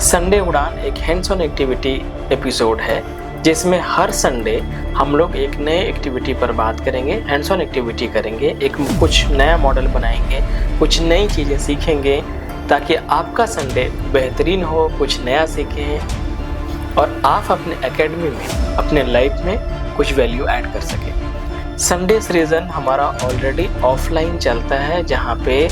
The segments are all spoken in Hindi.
संडे उड़ान एक हैंड्स ऑन एक्टिविटी एपिसोड है जिसमें हर संडे हम लोग एक नए एक्टिविटी पर बात करेंगे, हैंड्स ऑन एक्टिविटी करेंगे, एक कुछ नया मॉडल बनाएंगे, कुछ नई चीज़ें सीखेंगे ताकि आपका संडे बेहतरीन हो, कुछ नया सीखें और आप अपने एकेडमी में, अपने लाइफ में कुछ वैल्यू ऐड कर सकें। संडे सीजन हमारा ऑलरेडी ऑफलाइन चलता है जहाँ पे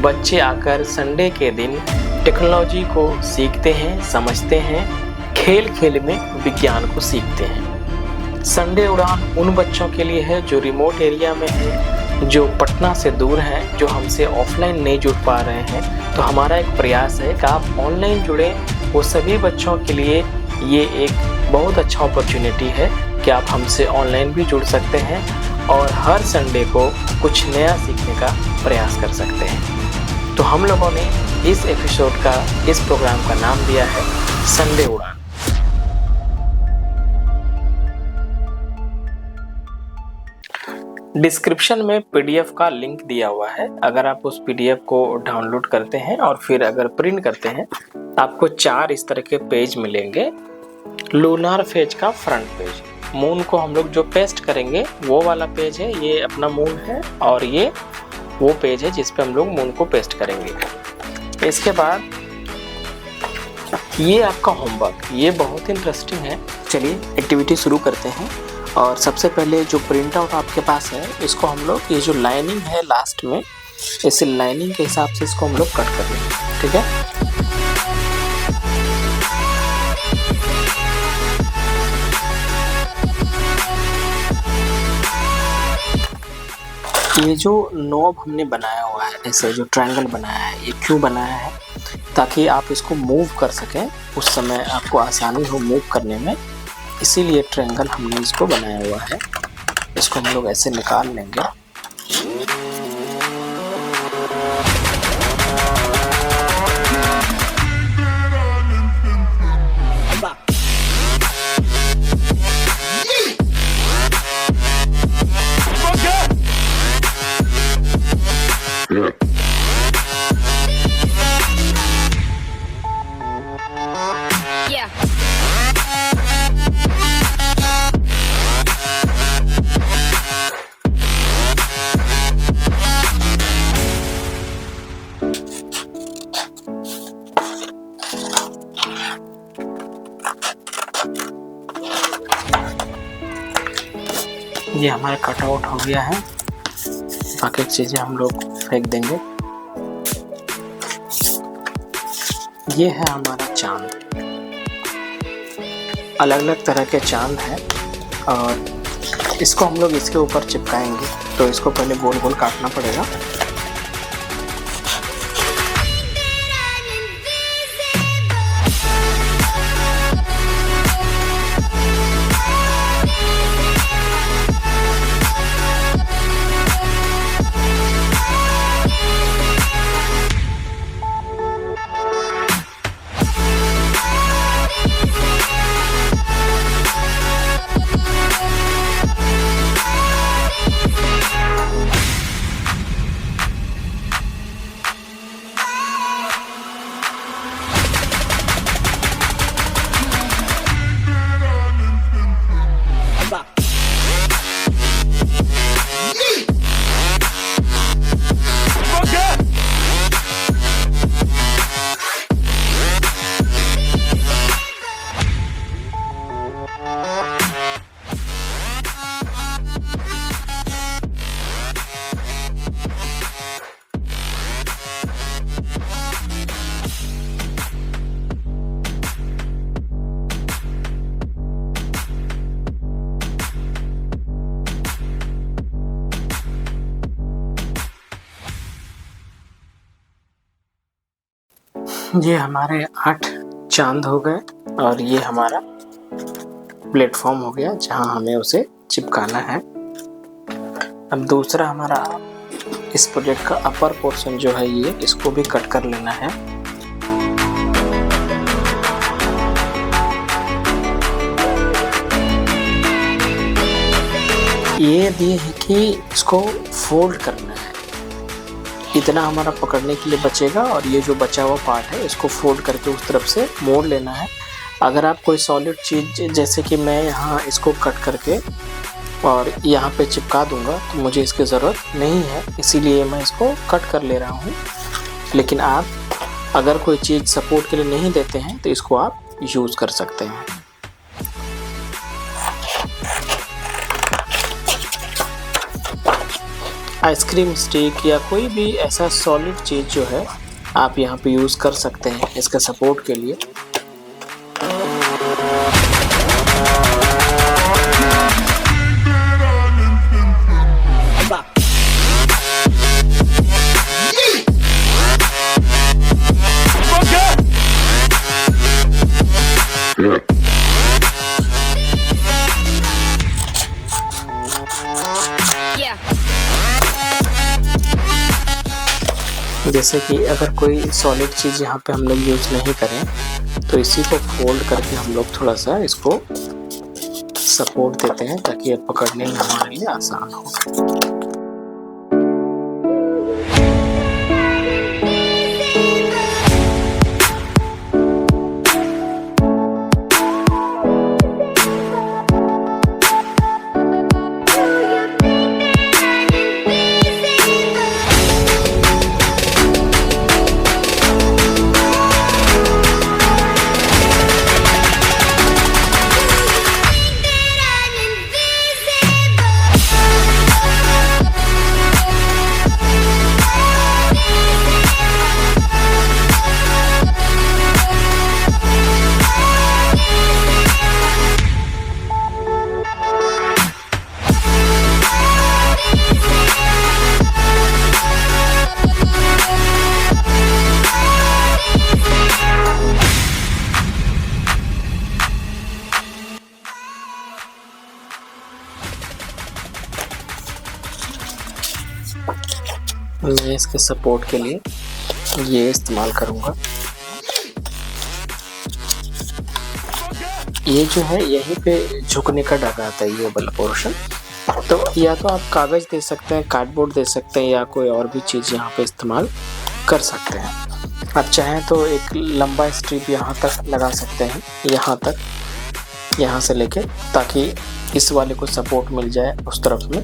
बच्चे आकर संडे के दिन टेक्नोलॉजी को सीखते हैं, समझते हैं, खेल खेल में विज्ञान को सीखते हैं। संडे उड़ान उन बच्चों के लिए है जो रिमोट एरिया में है, जो पटना से दूर हैं, जो हमसे ऑफलाइन नहीं जुड़ पा रहे हैं। तो हमारा एक प्रयास है कि आप ऑनलाइन जुड़े। वो सभी बच्चों के लिए ये एक बहुत अच्छा अपॉर्चुनिटी है कि आप हमसे ऑनलाइन भी जुड़ सकते हैं और हर संडे को कुछ नया सीखने का प्रयास कर सकते हैं। तो हम लोगों ने इस एपिसोड का, इस प्रोग्राम का नाम दिया है संडे उड़ान। डिस्क्रिप्शन में पीडीएफ का लिंक दिया हुआ है। अगर आप उस पीडीएफ को डाउनलोड करते हैं और फिर अगर प्रिंट करते हैं आपको 4 इस तरह के पेज मिलेंगे। लूनार फेज का फ्रंट पेज, मून को हम लोग जो पेस्ट करेंगे वो वाला पेज है, ये अपना मून है और ये वो पेज है जिस पे हम लोग मून को पेस्ट करेंगे। इसके बाद ये आपका होमवर्क, ये बहुत इंटरेस्टिंग है। चलिए एक्टिविटी शुरू करते हैं। और सबसे पहले जो प्रिंट आउट आपके पास है इसको हम लोग, ये जो लाइनिंग है लास्ट में, इस लाइनिंग के हिसाब से इसको हम लोग कट कर लेंगे, ठीक है। ये जो नॉब हमने बनाया हुआ है, ऐसे जो ट्रायंगल बनाया है, ये क्यों बनाया है? ताकि आप इसको मूव कर सकें, उस समय आपको आसानी हो मूव करने में, इसीलिए ट्रायंगल हमने इसको बनाया हुआ है। इसको हम लोग ऐसे निकाल लेंगे। ये हमारा कटआउट हो गया है, बाकी चीजें हम लोग फेंक देंगे। ये है हमारा चांद, अलग अलग तरह के चांद हैं और इसको हम लोग इसके ऊपर चिपकाएंगे। तो इसको पहले गोल गोल काटना पड़ेगा। ये हमारे 8 चांद हो गए और ये हमारा प्लेटफॉर्म हो गया जहां हमें उसे चिपकाना है। अब दूसरा हमारा इस प्रोजेक्ट का अपर पोर्शन जो है, ये इसको भी कट कर लेना है। ये दिए है कि इसको फोल्ड करना है। इतना हमारा पकड़ने के लिए बचेगा और ये जो बचा हुआ पार्ट है इसको फोल्ड करके उस तरफ से मोड़ लेना है। अगर आप कोई सॉलिड चीज़, जैसे कि मैं यहाँ इसको कट करके और यहाँ पे चिपका दूंगा, तो मुझे इसकी ज़रूरत नहीं है, इसीलिए मैं इसको कट कर ले रहा हूँ। लेकिन आप अगर कोई चीज़ सपोर्ट के लिए नहीं देते हैं तो इसको आप यूज़ कर सकते हैं। आइसक्रीम स्टिक या कोई भी ऐसा सॉलिड चीज़ जो है आप यहाँ पे यूज़ कर सकते हैं इसका सपोर्ट के लिए। जैसे कि अगर कोई सॉलिड चीज़ यहाँ पे हम लोग यूज़ नहीं करें तो इसी को फोल्ड करके हम लोग थोड़ा सा इसको सपोर्ट देते हैं ताकि ये पकड़ने में हमारे लिए आसान हो। मैं इसके सपोर्ट के लिए ये इस्तेमाल करूँगा। ये जो है यहीं पे झुकने का ढांचा आता है, ये वाला पोर्शन। तो या तो आप कागज़ दे सकते हैं, कार्डबोर्ड दे सकते हैं, या कोई और भी चीज़ यहाँ पे इस्तेमाल कर सकते हैं। आप चाहें तो एक लंबा स्ट्रिप यहाँ तक लगा सकते हैं, यहाँ तक, यहाँ से लेके, ताकि इस वाले को सपोर्ट मिल जाए उस तरफ में।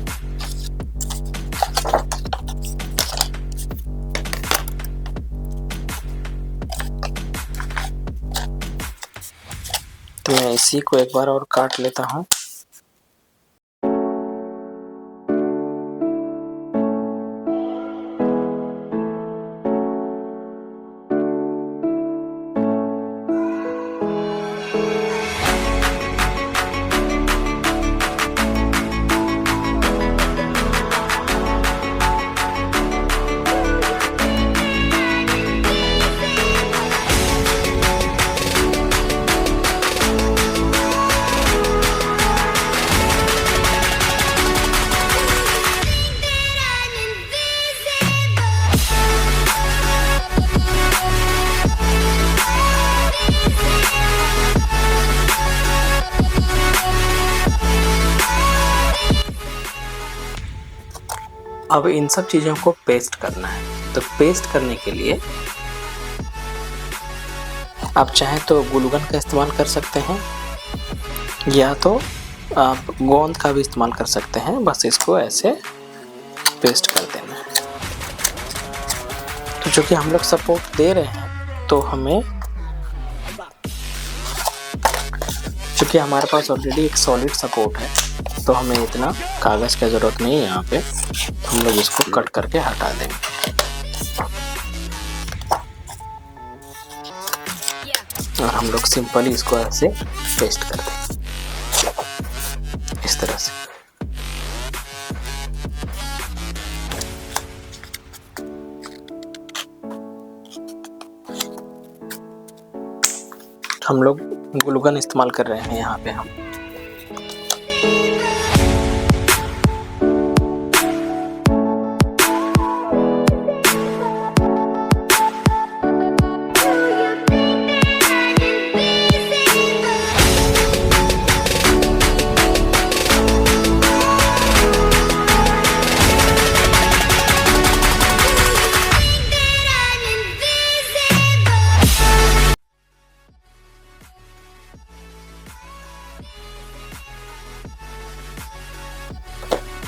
तो मैं इसी को एक बार और काट लेता हूँ। अब इन सब चीज़ों को पेस्ट करना है। तो पेस्ट करने के लिए आप चाहें तो ग्लू गन का इस्तेमाल कर सकते हैं, या तो आप गोंद का भी इस्तेमाल कर सकते हैं। बस इसको ऐसे पेस्ट कर देना है। तो चूँकि हम लोग सपोर्ट दे रहे हैं, तो हमें, चूँकि हमारे पास ऑलरेडी एक सॉलिड सपोर्ट है, तो हमें इतना कागज़ की ज़रूरत नहीं है। यहाँ पे हम लोग इसको कट करके हटा देंगे। और हम लोग सिंपली इसको ऐसे पेस्ट कर देंगे इस तरह से। हम लोग ग्लू गन इस्तेमाल कर रहे हैं यहाँ पे हम।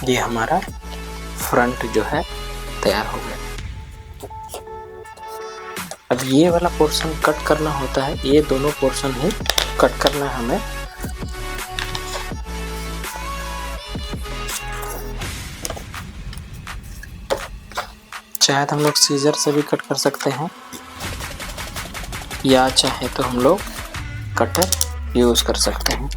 ये हमारा फ्रंट जो है तैयार हो गया। अब ये वाला पोर्शन कट करना होता है, ये दोनों पोर्शन ही कट करना है हमें। चाहे तो हम लोग सीजर से भी कट कर सकते हैं या चाहे तो हम लोग कटर यूज कर सकते हैं।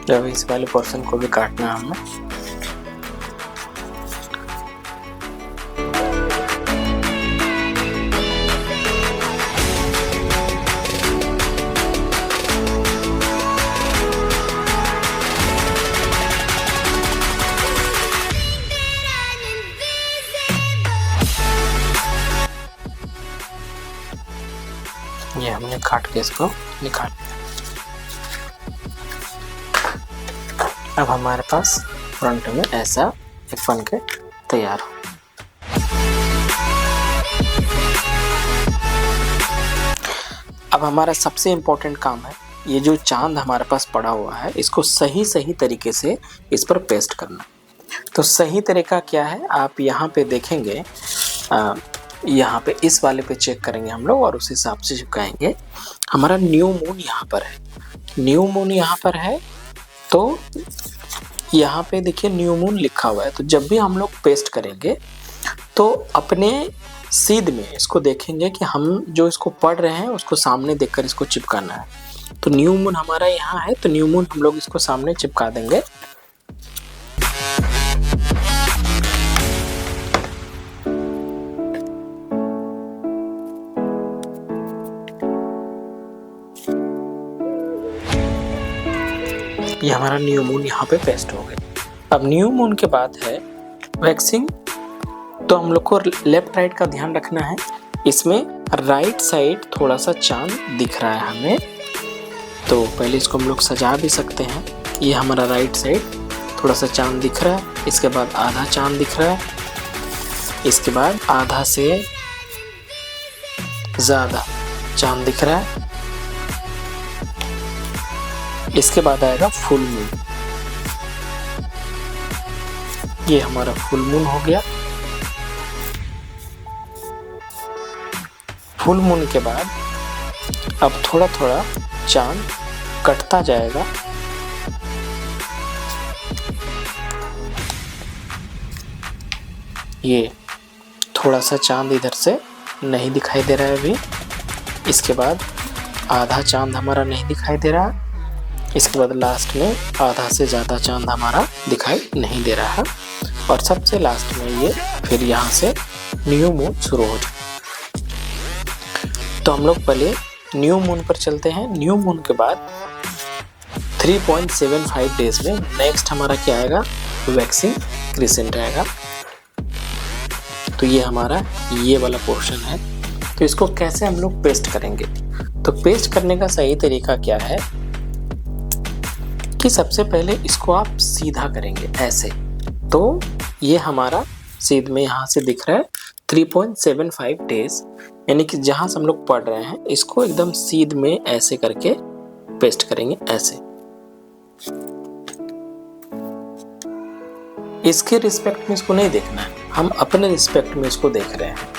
जब इस वाले पोर्शन को भी काटना है हमें। ये हमने काट के इसको निकाल लिया। अब हमारे पास फ्रंट में ऐसा एक बन के तैयार हो। अब हमारा सबसे इम्पोर्टेंट काम है, ये जो चांद हमारे पास पड़ा हुआ है इसको सही तरीके से इस पर पेस्ट करना। तो सही तरीका क्या है, आप यहाँ पे देखेंगे, यहाँ पे इस वाले पे चेक करेंगे हम लोग और उस हिसाब से चिपकाएंगे। हमारा न्यू मून यहाँ पर है, न्यू मून यहाँ पर है, तो यहाँ पे देखिए न्यू मून लिखा हुआ है। तो जब भी हम लोग पेस्ट करेंगे तो अपने सीध में इसको देखेंगे कि हम जो इसको पढ़ रहे हैं उसको सामने देखकर इसको चिपकाना है। तो न्यू मून हमारा यहाँ है, तो न्यू मून हम लोग इसको सामने चिपका देंगे। ये हमारा न्यू मून यहाँ पे पेस्ट हो गया। अब न्यू मून के बाद है वैक्सिंग। तो हम लोग को लेफ्ट राइट का ध्यान रखना है। इसमें राइट साइड थोड़ा सा चांद दिख रहा है हमें, तो पहले इसको हम लोग सजा भी सकते हैं। ये हमारा राइट साइड थोड़ा सा चांद दिख रहा है, इसके बाद आधा चांद दिख रहा है, इसके बाद आधा से ज़्यादा चांद दिख रहा है, इसके बाद आएगा फुल मून। ये हमारा फुल मून हो गया। फुल मून के बाद अब थोड़ा थोड़ा चांद कटता जाएगा। ये थोड़ा सा चांद इधर से नहीं दिखाई दे रहा है अभी। इसके बाद आधा चांद हमारा नहीं दिखाई दे रहा। इसके बाद लास्ट में आधा से ज़्यादा चांद हमारा दिखाई नहीं दे रहा। और सबसे लास्ट में ये फिर यहाँ से न्यू मून शुरू हो जाए। तो हम लोग पहले न्यू मून पर चलते हैं। न्यू मून के बाद 3.75 डेज में नेक्स्ट हमारा क्या आएगा, वैक्सिंग क्रिसेंट आएगा। तो ये हमारा ये वाला पोर्शन है। तो इसको कैसे हम लोग पेस्ट करेंगे, तो पेस्ट करने का सही तरीका क्या है कि सबसे पहले इसको आप सीधा करेंगे ऐसे। तो ये हमारा सीध में यहाँ से दिख रहा है 3.75 डेज, यानी कि जहाँ से हम लोग पढ़ रहे हैं इसको एकदम सीध में ऐसे करके पेस्ट करेंगे ऐसे। इसके रिस्पेक्ट में इसको नहीं देखना है, हम अपने रिस्पेक्ट में इसको देख रहे हैं।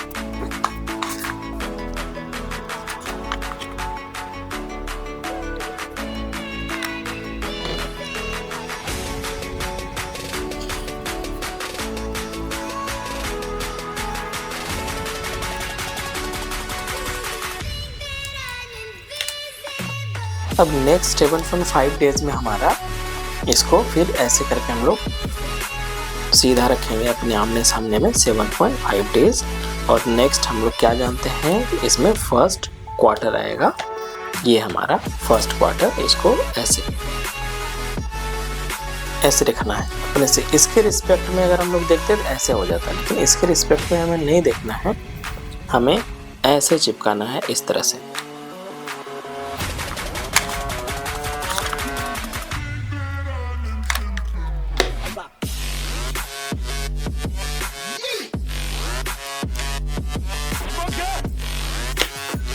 अब नेक्स्ट 7.5 डेज में हमारा इसको फिर ऐसे करके हम लोग सीधा रखेंगे अपने आमने सामने में 7.5 डेज। और नेक्स्ट हम लोग क्या जानते हैं, इसमें फर्स्ट क्वार्टर आएगा। ये हमारा फर्स्ट क्वार्टर, इसको ऐसे रखना है अपने से। इसके रिस्पेक्ट में अगर हम लोग देखते हैं तो ऐसे हो जाता है, लेकिन इसके रिस्पेक्ट में हमें नहीं देखना है, हमें ऐसे चिपकाना है इस तरह से।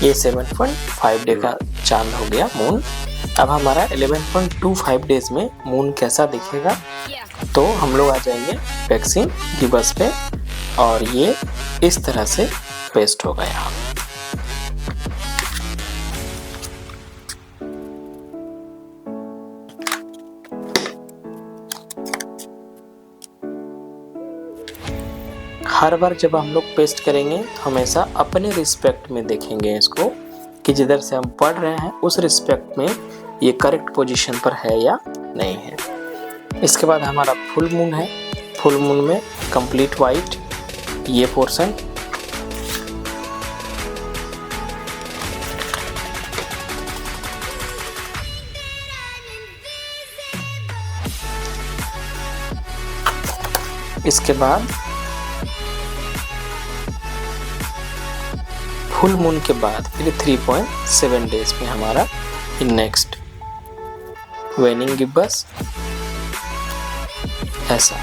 ये 7.5 डे का चांद हो गया, मून। अब हमारा 11.25 डेज में मून कैसा दिखेगा, तो हम लोग आ जाएंगे वैक्सीन गिबस पे और ये इस तरह से पेस्ट होगा यहाँ। हर बार जब हम लोग पेस्ट करेंगे तो हमेशा अपने रिस्पेक्ट में देखेंगे इसको कि जिधर से हम पढ़ रहे हैं उस रिस्पेक्ट में ये करेक्ट पोजीशन पर है या नहीं है। इसके बाद हमारा फुल मून है। फुल मून में कंप्लीट वाइट ये पोर्शन, इसके बाद फुल मून के बाद फिर 3.7 डेज में हमारा नेक्स्ट वेनिंग गिब्बस ऐसा।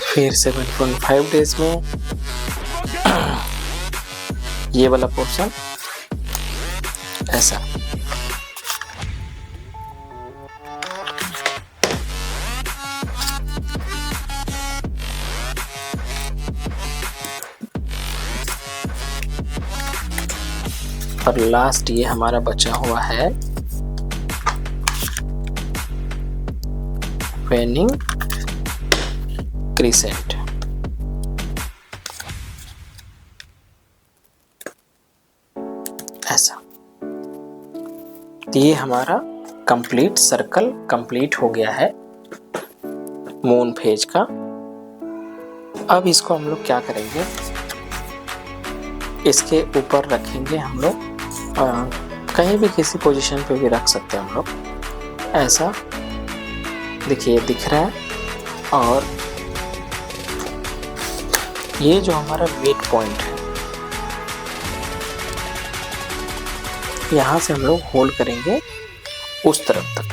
फिर 7.5 डेज में ये वाला पोर्शन ऐसा। और लास्ट ये हमारा बचा हुआ है वेनिंग क्रिसेंट। ऐसा। ये हमारा कंप्लीट सर्कल कंप्लीट हो गया है मून फेज का। अब इसको हम लोग क्या करेंगे, इसके ऊपर रखेंगे हम लोग, कहीं भी किसी पोजीशन पे भी रख सकते हैं हम लोग। ऐसा देखिए दिख रहा है। और ये जो हमारा मिड पॉइंट है, यहाँ से हम लोग होल्ड करेंगे उस तरफ तक।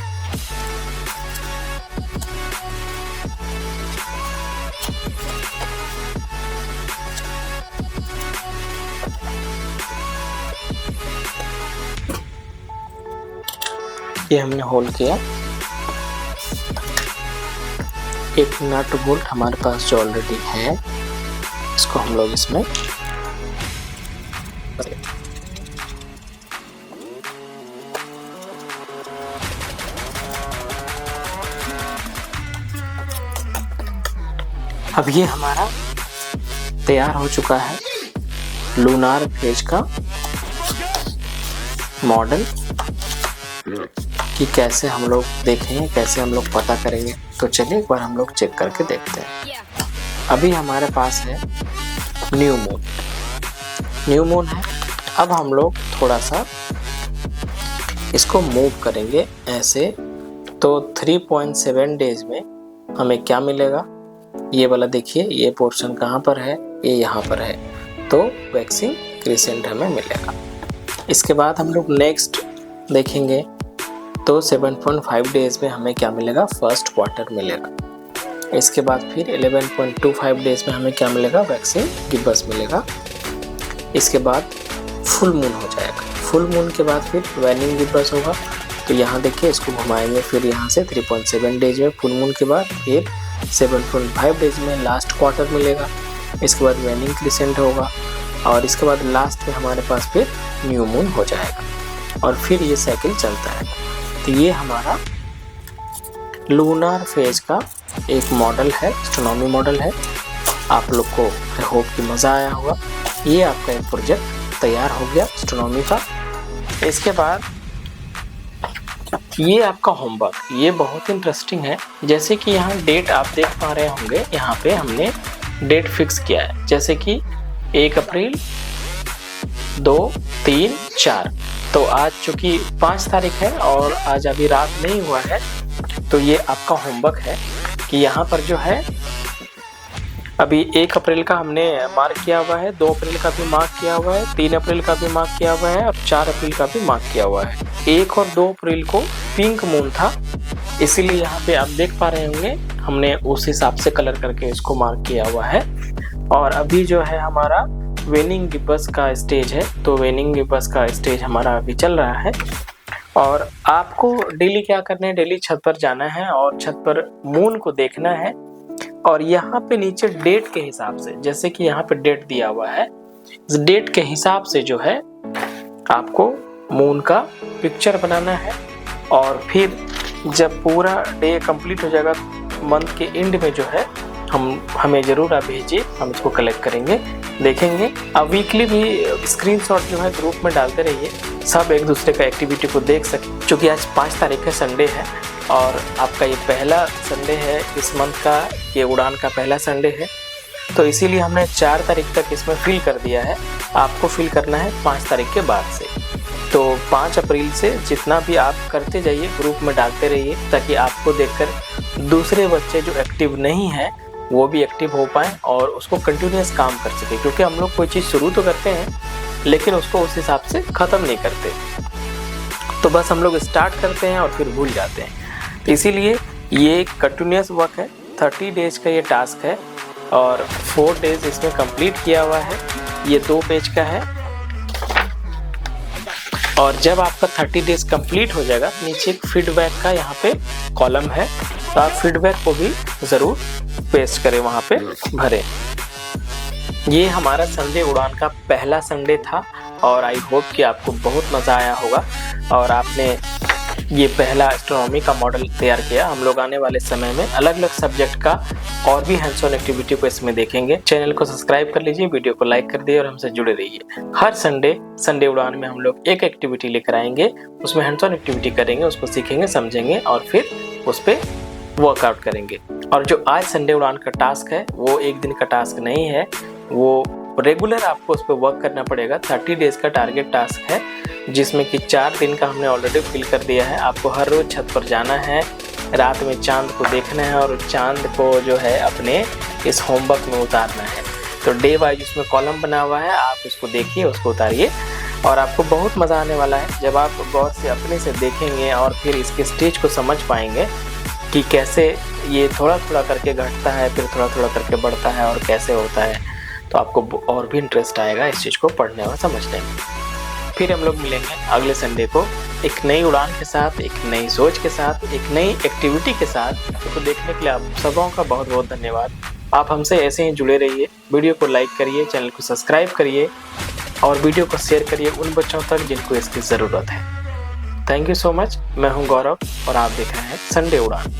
ये हमने होल्ड किया। एक नट बोल्ट हमारे पास जो ऑलरेडी है, इसको हम लोग इसमें अब ये हमारा तैयार हो चुका है लूनार फेज का मॉडल। कि कैसे हम लोग देखेंगे, कैसे हम लोग पता करेंगे, तो चलिए एक बार हम लोग चेक करके देखते हैं। अभी हमारे पास है न्यू मून। न्यू मून है। अब हम लोग थोड़ा सा इसको मूव करेंगे ऐसे, तो 3.7 डेज में हमें क्या मिलेगा, ये वाला देखिए, ये पोर्शन कहाँ पर है, ये यहाँ पर है, तो वैक्सिंग क्रिसेंट हमें मिलेगा। इसके बाद हम लोग नेक्स्ट देखेंगे तो 7.5 डेज में हमें क्या मिलेगा, फर्स्ट क्वार्टर मिलेगा। इसके बाद फिर 11.25 डेज में हमें क्या मिलेगा, वैक्सीन गिब्बस मिलेगा। इसके बाद फुल मून हो जाएगा। फुल मून के बाद फिर वेनिंग गिब्बस होगा। तो यहाँ देखिए इसको घुमाएंगे, फिर यहाँ से 3.7 डेज में फुल मून के बाद फिर 7.5 डेज में लास्ट क्वार्टर मिलेगा। इसके बाद वेनिंग क्रिसेंट होगा। और इसके बाद लास्ट में हमारे पास फिर न्यू मून हो जाएगा और फिर ये साइकिल चलता है। तो ये हमारा लूनर फेज का एक मॉडल है, एस्ट्रोनॉमी मॉडल है। आप लोग को आई होप कि मज़ा आया होगा। ये आपका एक प्रोजेक्ट तैयार हो गया एस्ट्रोनॉमी का। इसके बाद ये आपका होमवर्क, ये बहुत इंटरेस्टिंग है। जैसे कि यहाँ डेट आप देख पा रहे होंगे, यहाँ पे हमने डेट फिक्स किया है, जैसे कि 1 अप्रैल, 2, 3, 4। तो आज चूँकि 5 तारीख है और आज अभी रात नहीं हुआ है, तो ये आपका होमवर्क है कि यहाँ पर जो है अभी 1 अप्रैल का हमने मार्क किया हुआ है, 2 अप्रैल का भी मार्क किया हुआ है, 3 अप्रैल का भी मार्क किया हुआ है और 4 अप्रैल का भी मार्क किया हुआ है। 1 और 2 अप्रैल को पिंक मून था, इसीलिए यहाँ पे आप देख पा रहे होंगे हमने उस हिसाब से कलर करके इसको मार्क किया हुआ है। और अभी जो है हमारा वेनिंग गिब्बस का स्टेज है, तो वेनिंग गिब्बस का स्टेज हमारा अभी चल रहा है। और आपको डेली क्या करना है, डेली छत पर जाना है और छत पर मून को देखना है। और यहाँ पे नीचे डेट के हिसाब से, जैसे कि यहाँ पे डेट दिया हुआ है, इस डेट के हिसाब से जो है आपको मून का पिक्चर बनाना है। और फिर जब पूरा डे कंप्लीट हो जाएगा, मंथ के एंड में जो है हमें ज़रूर आप भेजिए, हम इसको कलेक्ट करेंगे, देखेंगे। अब वीकली भी स्क्रीनशॉट जो है ग्रुप में डालते रहिए, सब एक दूसरे का एक्टिविटी को देख सकें। क्योंकि आज 5 तारीख है, संडे है और आपका ये पहला संडे है इस मंथ का, ये उड़ान का पहला संडे है, तो इसीलिए हमने 4 तारीख तक इसमें फिल कर दिया है। आपको फिल करना है 5 तारीख के बाद से। तो 5 अप्रैल से जितना भी आप करते जाइए, ग्रुप में डालते रहिए, ताकि आपको देखकर दूसरे बच्चे जो एक्टिव नहीं हैं वो भी एक्टिव हो पाएँ और उसको कंटिन्यूस काम कर सके। क्योंकि हम लोग कोई चीज़ शुरू तो करते हैं लेकिन उसको उस हिसाब से ख़त्म नहीं करते, तो बस हम लोग स्टार्ट करते हैं और फिर भूल जाते हैं। तो इसीलिए ये कंटिन्यूस वर्क है। 30 डेज का ये टास्क है और 4 डेज इसमें कंप्लीट किया हुआ है। ये 2 पेज का है और जब आपका 30 डेज कंप्लीट हो जाएगा, नीचे एक फीडबैक का यहाँ पे कॉलम है, तो आप फीडबैक को भी ज़रूर पेस्ट करें, वहाँ पे भरें। ये हमारा संडे उड़ान का पहला संडे था और आई होप कि आपको बहुत मज़ा आया होगा और आपने ये पहला एस्ट्रोनॉमी का मॉडल तैयार किया। हम लोग आने वाले समय में अलग अलग सब्जेक्ट का और भी हैंड्स ऑन एक्टिविटी को इसमें देखेंगे। चैनल को सब्सक्राइब कर लीजिए, वीडियो को लाइक कर दिए और हमसे जुड़े रहिए। हर संडे उड़ान में हम लोग एक एक्टिविटी लेकर आएंगे, उसमें हैंड्स ऑन एक्टिविटी करेंगे, उसको सीखेंगे, समझेंगे और फिर उस पर वर्कआउट करेंगे। और जो आज संडे उड़ान का टास्क है वो एक दिन का टास्क नहीं है, वो रेगुलर आपको उस पर वर्क करना पड़ेगा। 30 डेज का टारगेट टास्क है, जिसमें कि 4 दिन का हमने ऑलरेडी फिल कर दिया है। आपको हर रोज़ छत पर जाना है, रात में चांद को देखना है और चांद को जो है अपने इस होमवर्क में उतारना है। तो डे वाइज उसमें कॉलम बना हुआ है, आप उसको देखिए, उसको उतारिए और आपको बहुत मज़ा आने वाला है जब आप गौर से अपने से देखेंगे और फिर इसके स्टेज को समझ पाएंगे कि कैसे ये थोड़ा थोड़ा करके घटता है, फिर थोड़ा थोड़ा करके बढ़ता है और कैसे होता है। तो आपको और भी इंटरेस्ट आएगा इस चीज़ को पढ़ने और समझने में। फिर हम लोग मिलेंगे अगले संडे को एक नई उड़ान के साथ, एक नई सोच के साथ, एक नई एक्टिविटी के साथ। तो देखने के लिए आप सबों का बहुत बहुत धन्यवाद। आप हमसे ऐसे ही जुड़े रहिए, वीडियो को लाइक करिए, चैनल को सब्सक्राइब करिए और वीडियो को शेयर करिए उन बच्चों तक जिनको इसकी ज़रूरत है। Thank you so much. मैं हूं गौरव और आप देख रहे हैं संडे उड़ान।